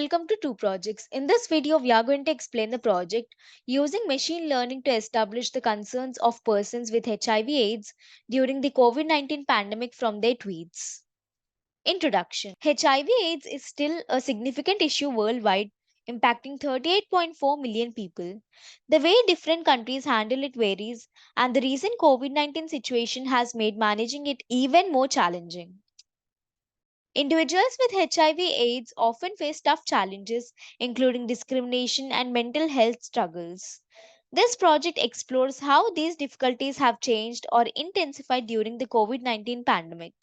welcome to Two Projects. In this video, we are going to explain the project using machine learning to establish the concerns of persons with HIV/AIDS during the COVID-19 pandemic from their tweets. Introduction. HIV/AIDS is still a significant issue worldwide, impacting 38.4 million people. The way different countries handle it varies, and the recent COVID-19 situation has made managing it even more challenging. Individuals with HIV/AIDS often face tough challenges, including discrimination and mental health struggles. This project explores how these difficulties have changed or intensified during the COVID 19 pandemic.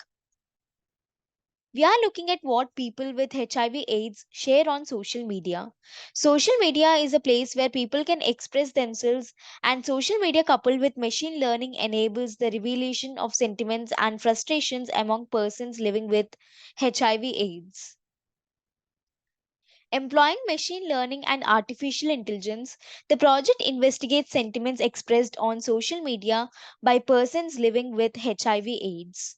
We are looking at what people with HIV/AIDS share on social media. Social media is a place where people can express themselves, and social media, coupled with machine learning, enables the revelation of sentiments and frustrations among persons living with HIV/AIDS. Employing machine learning and artificial intelligence, the project investigates sentiments expressed on social media by persons living with HIV/AIDS.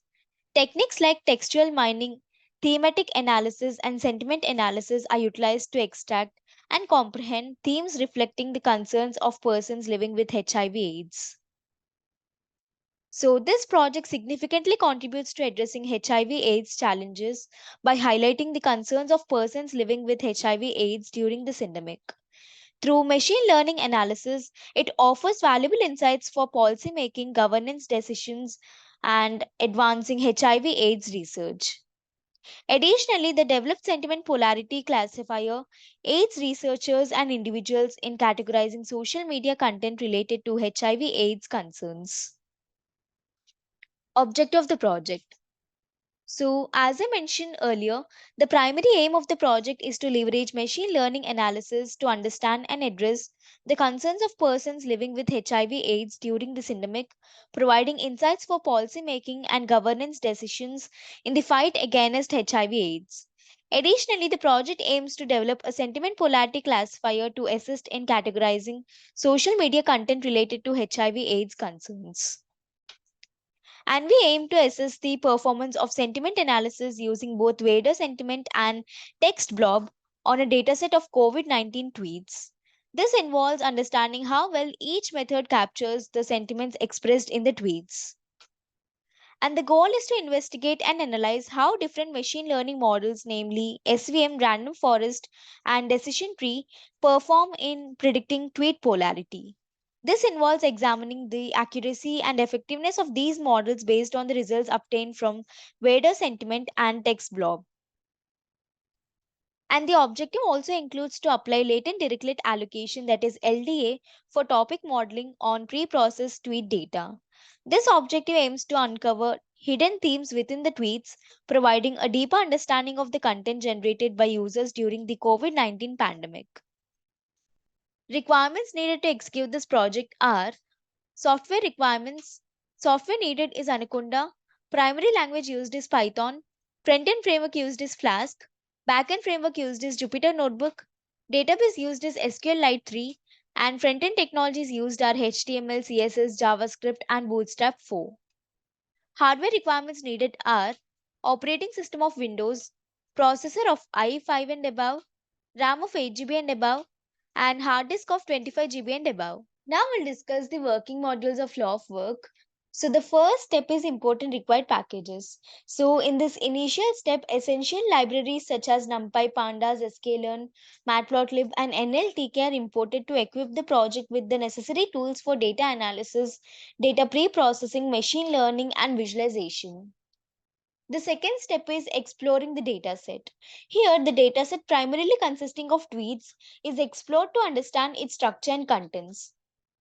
Techniques like textual mining, thematic analysis, and sentiment analysis are utilized to extract and comprehend themes reflecting the concerns of persons living with HIV/AIDS. So, this project significantly contributes to addressing HIV/AIDS challenges by highlighting the concerns of persons living with HIV/AIDS during the pandemic. Through machine learning analysis, it offers valuable insights for policymaking, governance decisions, and advancing HIV/AIDS research. Additionally, the developed sentiment polarity classifier aids researchers and individuals in categorizing social media content related to HIV/AIDS concerns. Object of the project. So, as I mentioned earlier, the primary aim of the project is to leverage machine learning analysis to understand and address the concerns of persons living with HIV/AIDS during the pandemic, providing insights for policy making and governance decisions in the fight against HIV/AIDS. Additionally, the project aims to develop a sentiment polarity classifier to assist in categorizing social media content related to HIV/AIDS concerns. And we aim to assess the performance of sentiment analysis using both Vader sentiment and text blob on a dataset of COVID 19 tweets. This involves understanding how well each method captures the sentiments expressed in the tweets. And the goal is to investigate and analyze how different machine learning models, namely SVM, random forest, and decision tree, perform in predicting tweet polarity. This involves examining the accuracy and effectiveness of these models based on the results obtained from Vader sentiment and text blob. And the objective also includes to apply latent dirichlet allocation, that is LDA, for topic modeling on pre-processed tweet data. This objective aims to uncover hidden themes within the tweets, providing a deeper understanding of the content generated by users during the COVID-19 pandemic. Requirements needed to execute this project are software requirements. Software needed is Anaconda. Primary language used is Python. Front-end framework used is Flask. Backend framework used is Jupyter Notebook. Database used is SQLite 3. And front-end technologies used are HTML, CSS, JavaScript, and Bootstrap 4. Hardware requirements needed are operating system of Windows, processor of i5 and above, RAM of 8 GB and above, and hard disk of 25 GB and above. Now we'll discuss the working models of law of work. So the first step is important required packages. So in this initial step, essential libraries such as NumPy, Pandas, sklearn, Matplotlib, and NLTK are imported to equip the project with the necessary tools for data analysis, data pre-processing, machine learning, and visualization. The second step is exploring the dataset. Here, the dataset, primarily consisting of tweets, is explored to understand its structure and contents.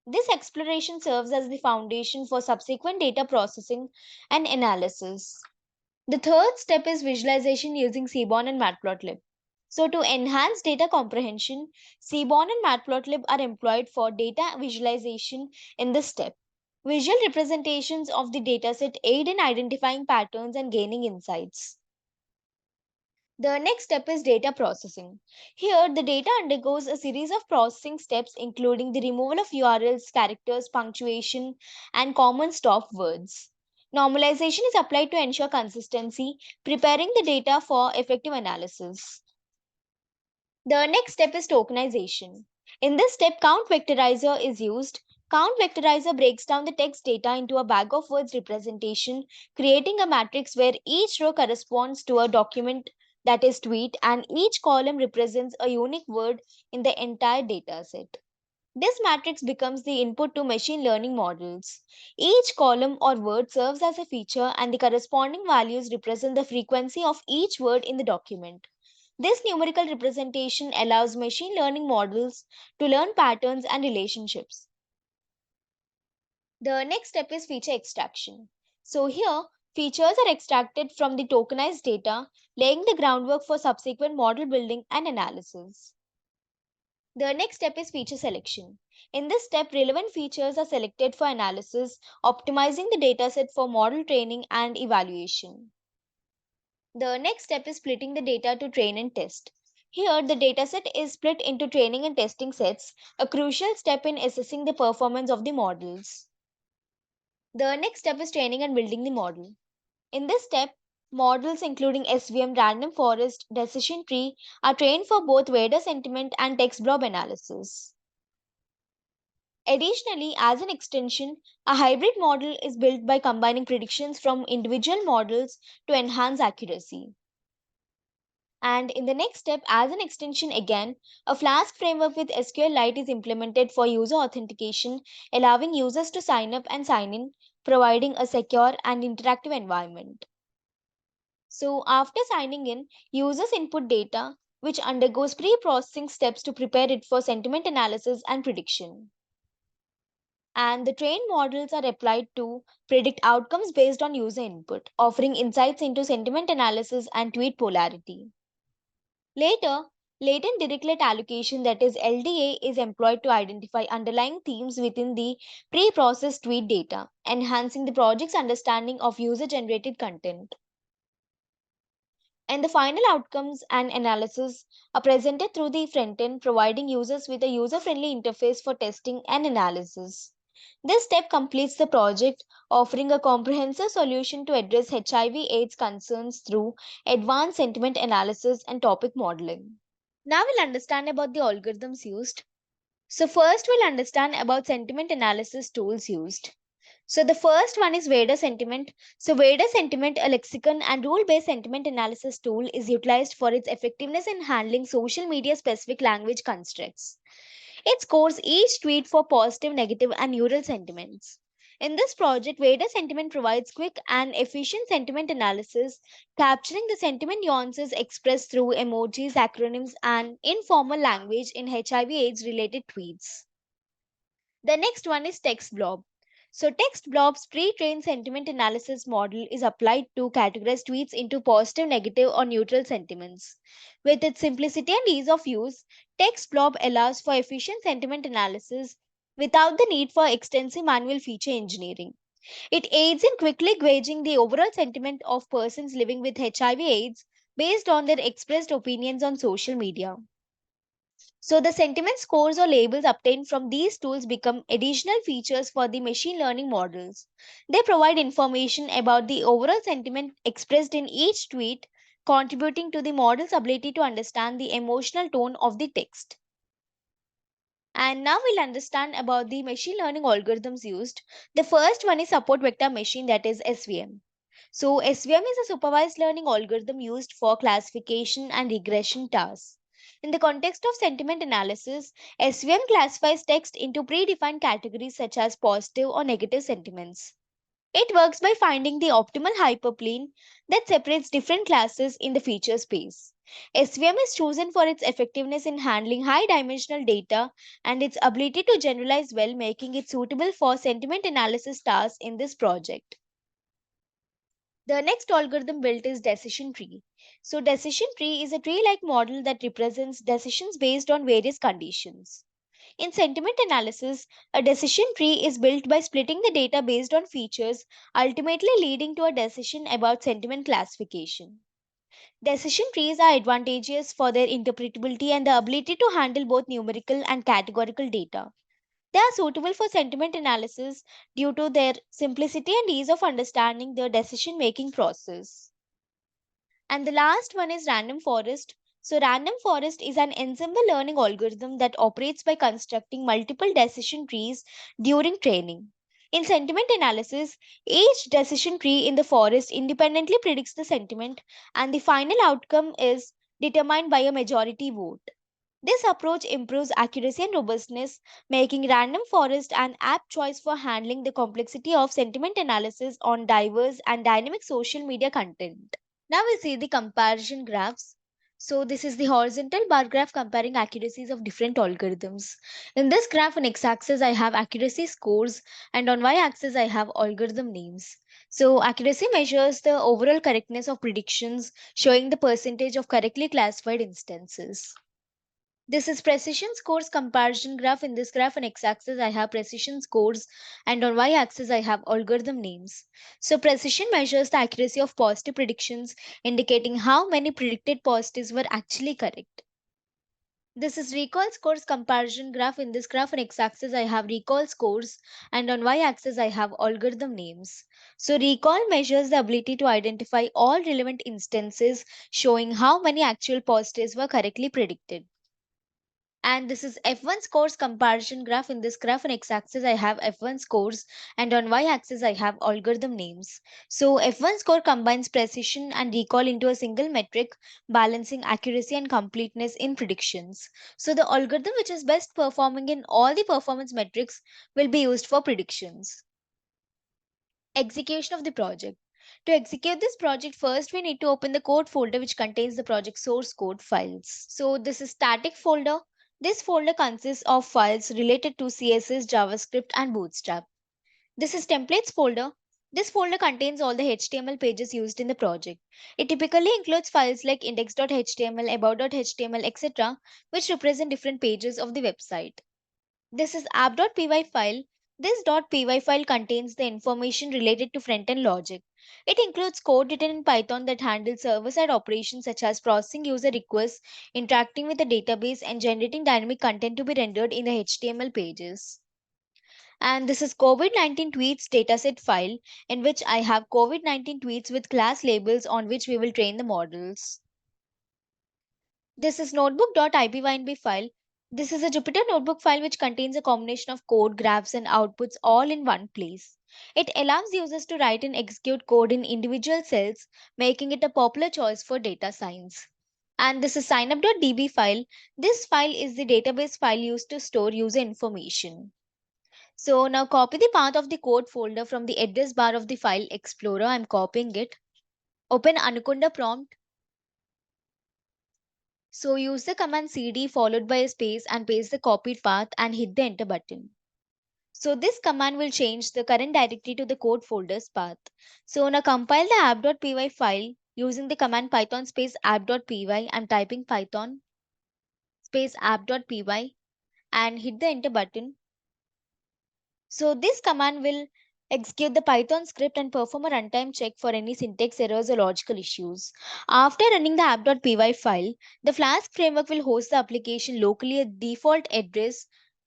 This exploration serves as the foundation for subsequent data processing and analysis. The third step is visualization using Seaborn and Matplotlib. So, to enhance data comprehension, Seaborn and Matplotlib are employed for data visualization in this step. Visual representations of the dataset aid in identifying patterns and gaining insights. The next step is data processing. Here, the data undergoes a series of processing steps, including the removal of URLs, characters, punctuation, and common stop words. Normalization is applied to ensure consistency, preparing the data for effective analysis. The next step is tokenization. In this step, count vectorizer is used. Count vectorizer breaks down the text data into a bag of words representation, creating a matrix where each row corresponds to a document, that is tweet, and each column represents a unique word in the entire dataset. This matrix becomes the input to machine learning models. Each column or word serves as a feature, and the corresponding values represent the frequency of each word in the document. This numerical representation allows machine learning models to learn patterns and relationships. The next step is feature extraction. So, here, features are extracted from the tokenized data, laying the groundwork for subsequent model building and analysis. The next step is feature selection. In this step, relevant features are selected for analysis, optimizing the dataset for model training and evaluation. The next step is splitting the data to train and test. Here, the dataset is split into training and testing sets, a crucial step in assessing the performance of the models. The next step is training and building the model. In this step, models including SVM, random forest, decision tree are trained for both Vader sentiment and text blob analysis. Additionally, as an extension, a hybrid model is built by combining predictions from individual models to enhance accuracy. And in the next step, as an extension again, a Flask framework with SQLite is implemented for user authentication, allowing users to sign up and sign in, providing a secure and interactive environment. So, after signing in, users input data, which undergoes pre processing steps to prepare it for sentiment analysis and prediction. And the trained models are applied to predict outcomes based on user input, offering insights into sentiment analysis and tweet polarity. Later, latent dirichlet allocation, that is LDA, is employed to identify underlying themes within the pre-processed tweet data, enhancing the project's understanding of user-generated content. And the final outcomes and analysis are presented through the front end, providing users with a user-friendly interface for testing and analysis. This step completes the project, offering a comprehensive solution to address HIV/AIDS concerns through advanced sentiment analysis and topic modeling. Now we'll understand about the algorithms used. So first we'll understand about sentiment analysis tools used. So the first one is Vader sentiment. So Vader sentiment, a lexicon and rule-based sentiment analysis tool, is utilized for its effectiveness in handling social media specific language constructs. It scores each tweet for positive, negative, and neutral sentiments. In this project, Vader sentiment provides quick and efficient sentiment analysis, capturing the sentiment nuances expressed through emojis, acronyms, and informal language in HIV/AIDS related tweets. The next one is text blob. So text blob's pre-trained sentiment analysis model is applied to categorize tweets into positive, negative, or neutral sentiments. With its simplicity and ease of use, text blob allows for efficient sentiment analysis without the need for extensive manual feature engineering. It aids in quickly gauging the overall sentiment of persons living with HIV/AIDS based on their expressed opinions on social media. So the sentiment scores or labels obtained from these tools become additional features for the machine learning models. They provide information about the overall sentiment expressed in each tweet, contributing to the model's ability to understand the emotional tone of the text. And now we'll understand about the machine learning algorithms used. The first one is support vector machine, that is SVM. So SVM is a supervised learning algorithm used for classification and regression tasks. In the context of sentiment analysis, SVM classifies text into predefined categories such as positive or negative sentiments. It works by finding the optimal hyperplane that separates different classes in the feature space. SVM is chosen for its effectiveness in handling high dimensional data and its ability to generalize well, making it suitable for sentiment analysis tasks in this project. The next algorithm built is decision tree. So decision tree is a tree-like model that represents decisions based on various conditions. In sentiment analysis, a decision tree is built by splitting the data based on features, ultimately leading to a decision about sentiment classification. Decision trees are advantageous for their interpretability and the ability to handle both numerical and categorical data. They are suitable for sentiment analysis due to their simplicity and ease of understanding the decision making process. And the last one is random forest. So, random forest is an ensemble learning algorithm that operates by constructing multiple decision trees during training. In sentiment analysis, each decision tree in the forest independently predicts the sentiment, and the final outcome is determined by a majority vote. This approach improves accuracy and robustness, making random forest an apt choice for handling the complexity of sentiment analysis on diverse and dynamic social media content. Now we see the comparison graphs. So this is the horizontal bar graph comparing accuracies of different algorithms. In this graph on x-axis I have accuracy scores and on y-axis I have algorithm names. So accuracy measures the overall correctness of predictions, showing the percentage of correctly classified instances. This is precision scores comparison graph. In this graph on x-axis I have precision scores and on y-axis I have algorithm names. So precision measures the accuracy of positive predictions, indicating how many predicted positives were actually correct. This is recall scores comparison graph. In this graph on x-axis I have recall scores and on y-axis I have algorithm names. So recall measures the ability to identify all relevant instances, showing how many actual positives were correctly predicted. And this is F1 scores comparison graph. In this graph on x-axis I have F1 scores and on y-axis I have algorithm names. So F1 score combines precision and recall into a single metric, balancing accuracy and completeness in predictions. So the algorithm which is best performing in all the performance metrics will be used for predictions. Execution of the project. To execute this project, first we need to open the code folder which contains the project source code files. So this is static folder. This folder consists of files related to CSS, JavaScript and Bootstrap. This is templates folder. This folder contains all the HTML pages used in the project. It typically includes files like index.html, about.html, etc., which represent different pages of the website. This is app.py file. This .py file contains the information related to front-end logic. It includes code written in Python that handles server-side operations such as processing user requests, interacting with the database, and generating dynamic content to be rendered in the HTML pages. And this is COVID-19 tweets dataset file in which I have COVID-19 tweets with class labels on which we will train the models. This is notebook.ipynb file. This is a Jupyter notebook file which contains a combination of code, graphs, and outputs all in one place. It allows users to write and execute code in individual cells, making it a popular choice for data science. And this is signup.db file. This file is the database file used to store user information. So now copy the path of the code folder from the address bar of the file explorer. I'm copying it. Open Anaconda prompt. So use the command cd followed by a space and paste the copied path and hit the enter button. So this command will change the current directory to the code folder's path. So now compile the app.py file using the command python space app.py. I'm typing python space app.py and hit the enter button. So this command will execute the Python script and perform a runtime check for any syntax errors or logical issues. After running the app.py file, the Flask framework will host the application locally at default address,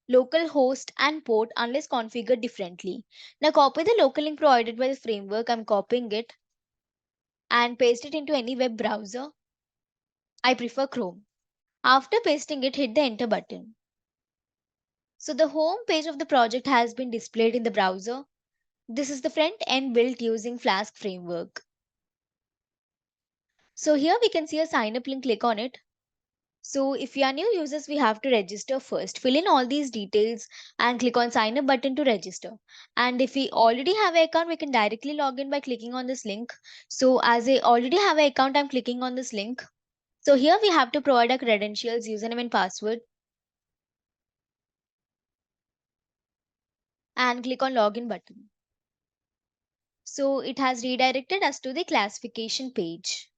local host and port unless configured differently. Now copy the local link provided by the framework. I'm copying it and paste it into any web browser. I prefer Chrome. After pasting it, hit the enter button. So the home page of the project has been displayed in the browser. This is the front end built using Flask framework. So here we can see a sign up link, click on it. So if you are new users, we have to register first. Fill in all these details and click on sign up button to register. And if we already have an account, we can directly log in by clicking on this link. So as I already have an account, I'm clicking on this link. So here we have to provide our credentials, username and password and click on login button. So it has redirected us to the classification page.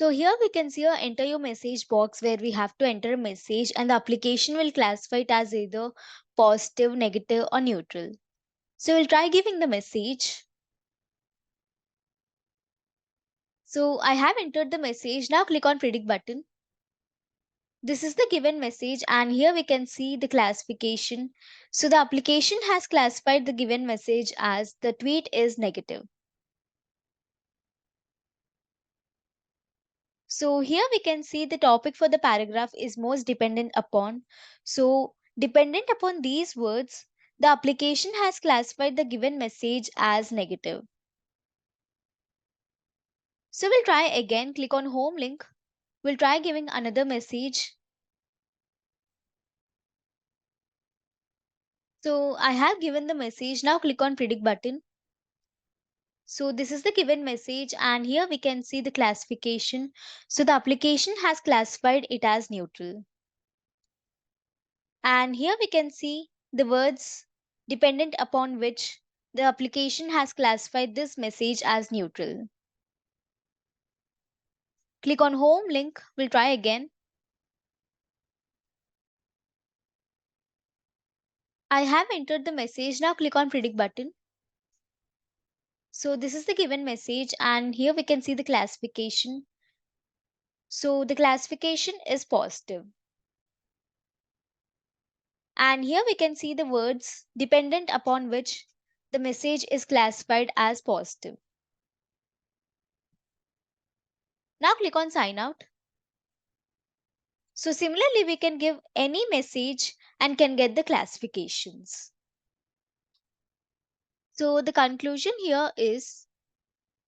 So here we can see a enter your message box where we have to enter a message and the application will classify it as either positive, negative or neutral. So we'll try giving the message. So I have entered the message. Now click on predict button. This is the given message and here we can see the classification. So the application has classified the given message as the tweet is negative. So here we can see the topic for the paragraph is most dependent upon. So dependent upon these words, the application has classified the given message as negative. So we'll try again, click on home link. We'll try giving another message. So I have given the message. Now click on predict button. So this is the given message and here we can see the classification. So the application has classified it as neutral. And here we can see the words dependent upon which the application has classified this message as neutral. Click on home link. We'll try again. I have entered the message. Now click on predict button. So this is the given message and here we can see the classification. So the classification is positive. And here we can see the words dependent upon which the message is classified as positive. Now click on sign out. So similarly, we can give any message and can get the classifications. So the conclusion here is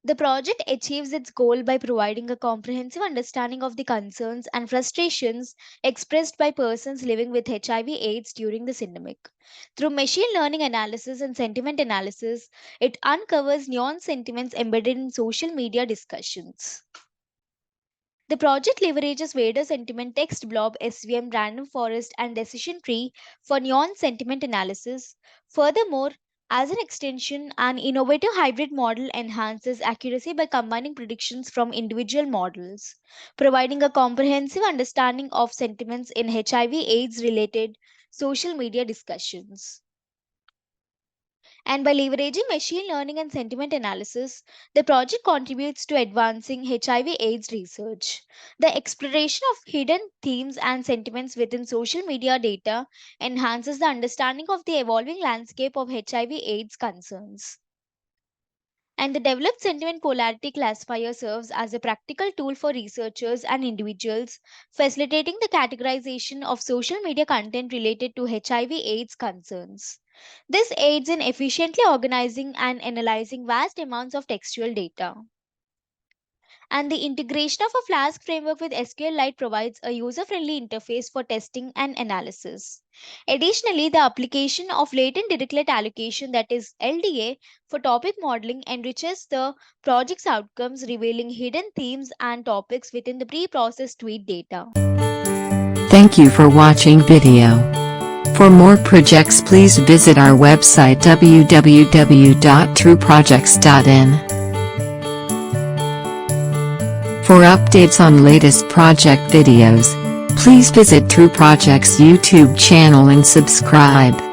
the project achieves its goal by providing a comprehensive understanding of the concerns and frustrations expressed by persons living with HIV/AIDS during the pandemic. Through machine learning analysis and sentiment analysis, it uncovers nuanced sentiments embedded in social media discussions. The project leverages Vader Sentiment Text Blob, SVM, Random Forest, and Decision Tree for nuanced sentiment analysis. Furthermore, as an extension, an innovative hybrid model enhances accuracy by combining predictions from individual models, providing a comprehensive understanding of sentiments in HIV/AIDS related social media discussions. And by leveraging machine learning and sentiment analysis, the project contributes to advancing HIV/AIDS research. The exploration of hidden themes and sentiments within social media data enhances the understanding of the evolving landscape of HIV/AIDS concerns. And the developed sentiment polarity classifier serves as a practical tool for researchers and individuals, facilitating the categorization of social media content related to HIV/AIDS concerns. This aids in efficiently organizing and analyzing vast amounts of textual data. And the integration of a Flask framework with SQLite provides a user friendly interface for testing and analysis. Additionally, the application of latent direct allocation, that is LDA, for topic modeling enriches the project's outcomes, revealing hidden themes and topics within the pre processed tweet data. Thank you for watching video. For more projects, please visit our website www.trueprojects.in. For updates on latest project videos, please visit True Projects YouTube channel and subscribe.